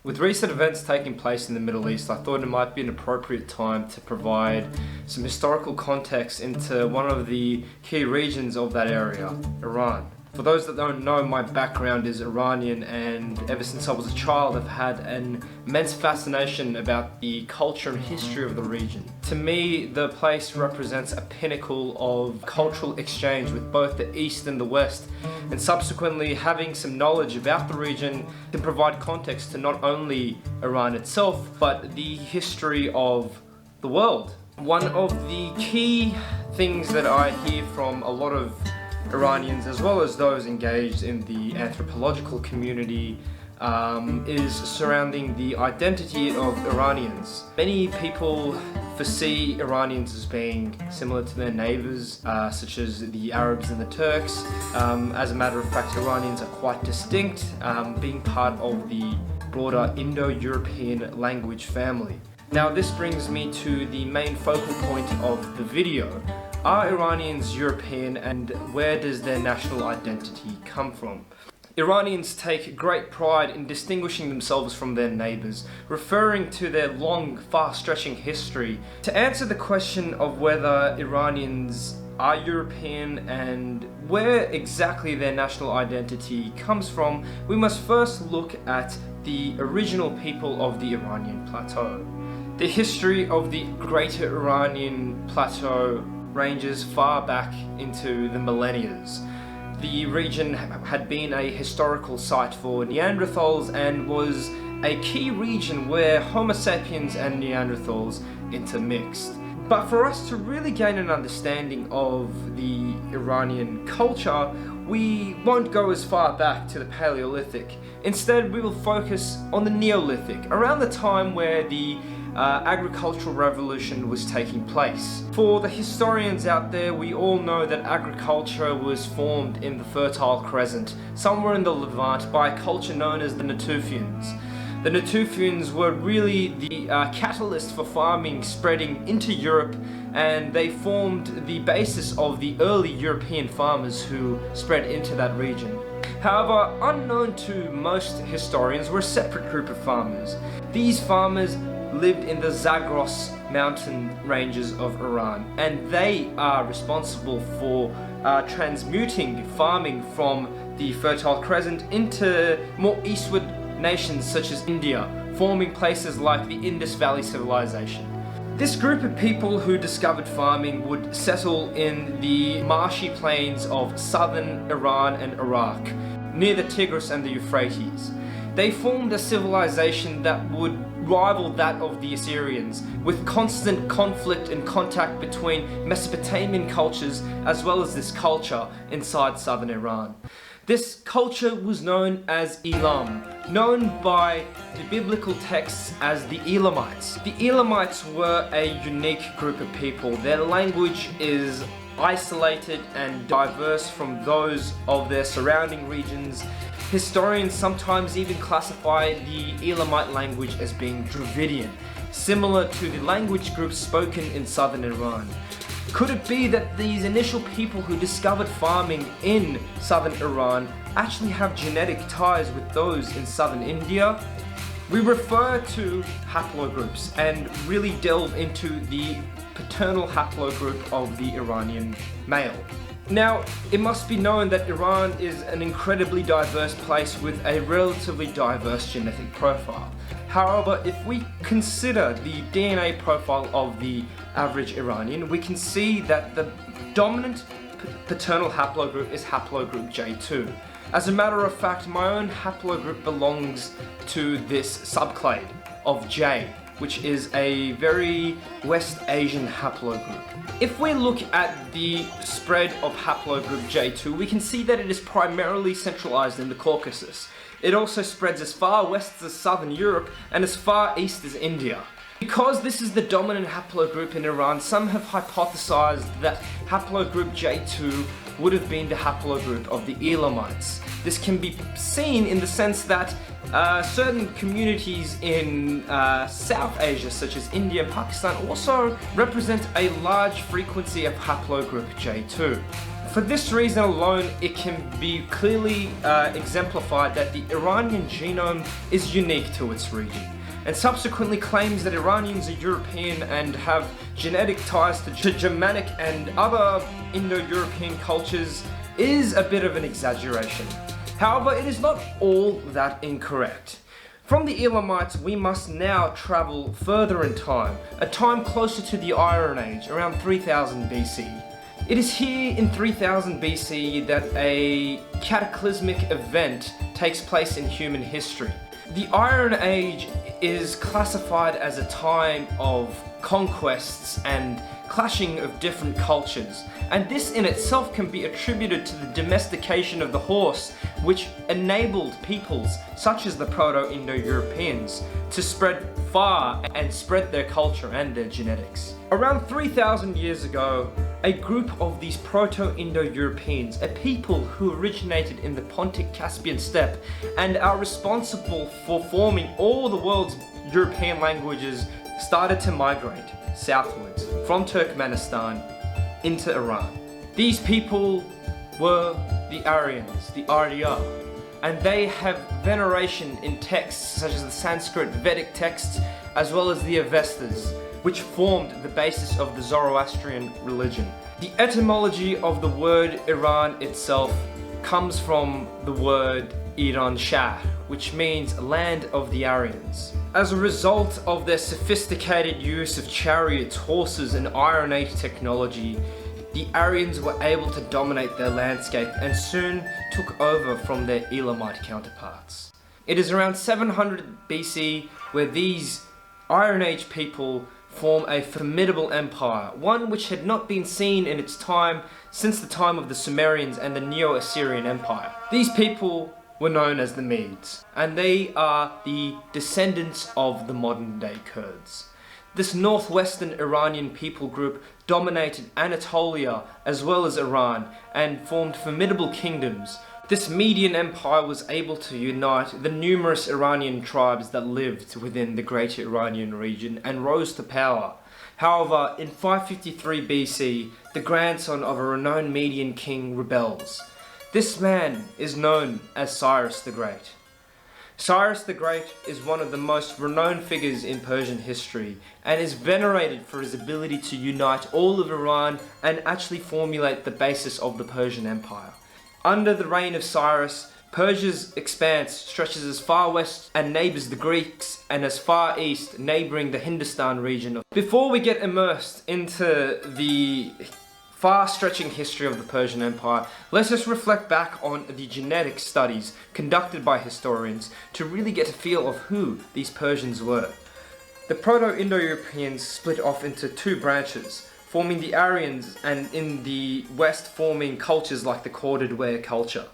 With recent events taking place in the Middle East, I thought it might be an appropriate time to provide some historical context into one of the key regions of that area, Iran. For those that don't know, my background is Iranian, and ever since I was a child I've had an immense fascination about the culture and history of the region. To me, the place represents a pinnacle of cultural exchange with both the East and the West, and subsequently having some knowledge about the region can provide context to not only Iran itself, but the history of the world. One of the key things that I hear from a lot of Iranians, as well as those engaged in the anthropological community, is surrounding the identity of Iranians. Many people foresee Iranians as being similar to their neighbors, such as the Arabs and the Turks. As a matter of fact, Iranians are quite distinct, being part of the broader Indo-European language family. Now, this brings me to the main focal point of the video. Are Iranians European, and where does their national identity come from? Iranians take great pride in distinguishing themselves from their neighbors, referring to their long, far-stretching history. To answer the question of whether Iranians are European and where exactly their national identity comes from, we must first look at the original people of the Iranian plateau. The history of the Greater Iranian Plateau ranges far back into the millennia. The region had been a historical site for Neanderthals and was a key region where Homo sapiens and Neanderthals intermixed. But for us to really gain an understanding of the Iranian culture, we won't go as far back to the Paleolithic. Instead, we will focus on the Neolithic, around the time where the agricultural revolution was taking place. For the historians out there, we all know that agriculture was formed in the Fertile Crescent, somewhere in the Levant, by a culture known as the Natufians. The Natufians were really the catalyst for farming spreading into Europe, and they formed the basis of the early European farmers who spread into that region. However, unknown to most historians were a separate group of farmers. These farmers lived in the Zagros mountain ranges of Iran, and they are responsible for transmuting farming from the Fertile Crescent into more eastward nations such as India, forming places like the Indus Valley Civilization. This group of people who discovered farming would settle in the marshy plains of southern Iran and Iraq, near the Tigris and the Euphrates. They formed a civilization that would rival that of the Assyrians, with constant conflict and contact between Mesopotamian cultures as well as this culture inside southern Iran. This culture was known as Elam, known by the biblical texts as the Elamites. The Elamites were a unique group of people. Their language is isolated and diverse from those of their surrounding regions. Historians sometimes even classify the Elamite language as being Dravidian, similar to the language groups spoken in southern Iran. Could it be that these initial people who discovered farming in southern Iran actually have genetic ties with those in southern India? We refer to haplogroups and really delve into the paternal haplogroup of the Iranian male. Now, it must be known that Iran is an incredibly diverse place with a relatively diverse genetic profile. However, if we consider the DNA profile of the average Iranian, we can see that the dominant paternal haplogroup is haplogroup J2. As a matter of fact, my own haplogroup belongs to this subclade of J, which is a very West Asian haplogroup. If we look at the spread of haplogroup J2, we can see that it is primarily centralized in the Caucasus. It also spreads as far west as southern Europe and as far east as India. Because this is the dominant haplogroup in Iran, some have hypothesized that haplogroup J2 would have been the haplogroup of the Elamites. This can be seen in the sense that certain communities in South Asia, such as India and Pakistan, also represent a large frequency of haplogroup J2. For this reason alone, it can be clearly exemplified that the Iranian genome is unique to its region, and subsequently claims that Iranians are European and have genetic ties to Germanic and other Indo-European cultures is a bit of an exaggeration. However, it is not all that incorrect. From the Elamites, we must now travel further in time, a time closer to the Iron Age, around 3000 BC. It is here in 3000 BC that a cataclysmic event takes place in human history. The Iron Age is classified as a time of conquests and clashing of different cultures, and this in itself can be attributed to the domestication of the horse, which enabled peoples such as the Proto-Indo-Europeans to spread far and spread their culture and their genetics. Around 3000 years ago, a group of these Proto-Indo-Europeans, a people who originated in the Pontic-Caspian steppe and are responsible for forming all the world's European languages, started to migrate southwards from Turkmenistan into Iran. These people were the Aryans, the Arya, and they have veneration in texts such as the Sanskrit Vedic texts as well as the Avestas, which formed the basis of the Zoroastrian religion. The etymology of the word Iran itself comes from the word Iran Shah, which means land of the Aryans. As a result of their sophisticated use of chariots, horses, and Iron Age technology, the Aryans were able to dominate their landscape and soon took over from their Elamite counterparts. It is around 700 BC where these Iron Age people form a formidable empire, one which had not been seen in its time since the time of the Sumerians and the Neo-Assyrian Empire. These people were known as the Medes, and they are the descendants of the modern-day Kurds. This northwestern Iranian people group dominated Anatolia as well as Iran and formed formidable kingdoms. This Median Empire was able to unite the numerous Iranian tribes that lived within the greater Iranian region and rose to power. However, in 553 BC, the grandson of a renowned Median king rebels. This man is known as Cyrus the Great. Cyrus the Great is one of the most renowned figures in Persian history and is venerated for his ability to unite all of Iran and actually formulate the basis of the Persian Empire. Under the reign of Cyrus, Persia's expanse stretches as far west and neighbours the Greeks and as far east, neighbouring the Hindustan region. Before we get immersed into the far-stretching history of the Persian Empire, let's just reflect back on the genetic studies conducted by historians to really get a feel of who these Persians were. The Proto-Indo-Europeans split off into two branches, forming the Aryans, and in the west forming cultures like the corded ware culture.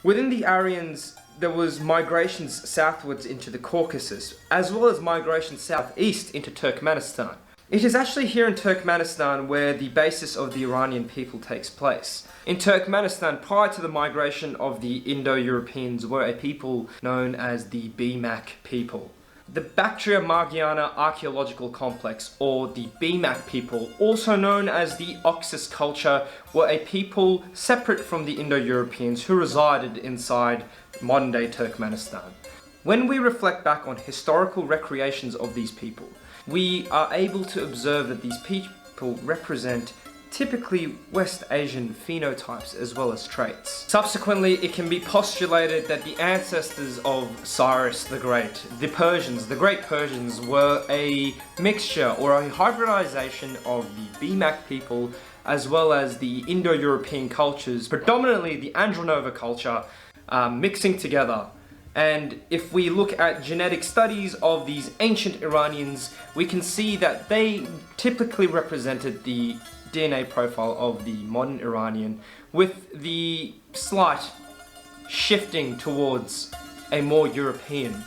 Within the Aryans, there was migrations southwards into the Caucasus, as well as migrations southeast into Turkmenistan. It is actually here in Turkmenistan where the basis of the Iranian people takes place. In Turkmenistan, prior to the migration of the Indo-Europeans, were a people known as the BMAC people. The Bactria-Margiana archaeological complex, or the BMAC people, also known as the Oxus culture, were a people separate from the Indo-Europeans who resided inside modern-day Turkmenistan. When we reflect back on historical recreations of these people, we are able to observe that these people represent typically West Asian phenotypes as well as traits. Subsequently, it can be postulated that the ancestors of Cyrus the Great, the Persians, the Great Persians, were a mixture or a hybridization of the BMAC people as well as the Indo-European cultures, predominantly the Andronova culture, mixing together. And if we look at genetic studies of these ancient Iranians, we can see that they typically represented the DNA profile of the modern Iranian, with the slight shifting towards a more European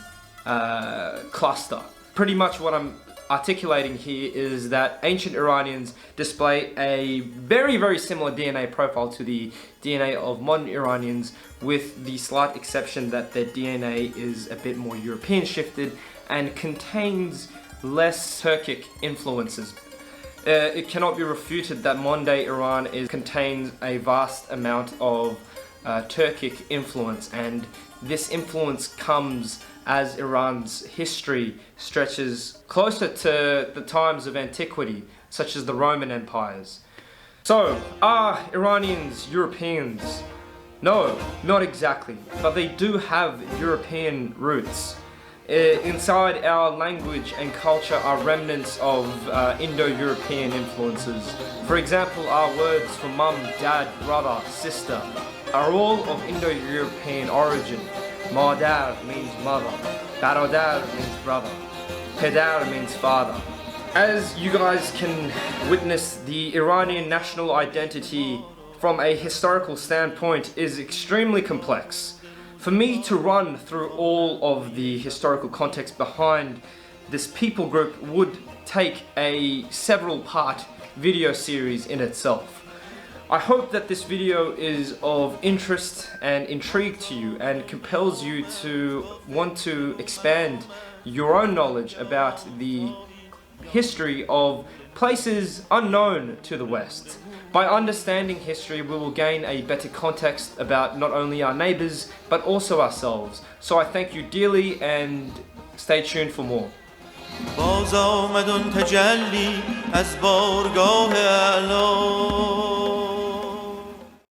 cluster. Pretty much what I'm articulating here is that ancient Iranians display a very similar DNA profile to the DNA of modern Iranians, with the slight exception that their DNA is a bit more European shifted and contains less Turkic influences. it cannot be refuted that modern-day Iran contains a vast amount of Turkic influence, and this influence comes as Iran's history stretches closer to the times of antiquity, such as the Roman empires. So, are Iranians Europeans? No, not exactly, but they do have European roots. Inside our language and culture are remnants of Indo-European influences. For example, our words for mum, dad, brother, sister are all of Indo-European origin. Madar means mother, barodar means brother, pedar means father. As you guys can witness, the Iranian national identity from a historical standpoint is extremely complex. For me to run through all of the historical context behind this people group would take a several part video series in itself. I hope that this video is of interest and intrigue to you and compels you to want to expand your own knowledge about the history of places unknown to the West. By understanding history, we will gain a better context about not only our neighbors, but also ourselves. So I thank you dearly and stay tuned for more. باز آمد آن تجلی از بارگاه اعلی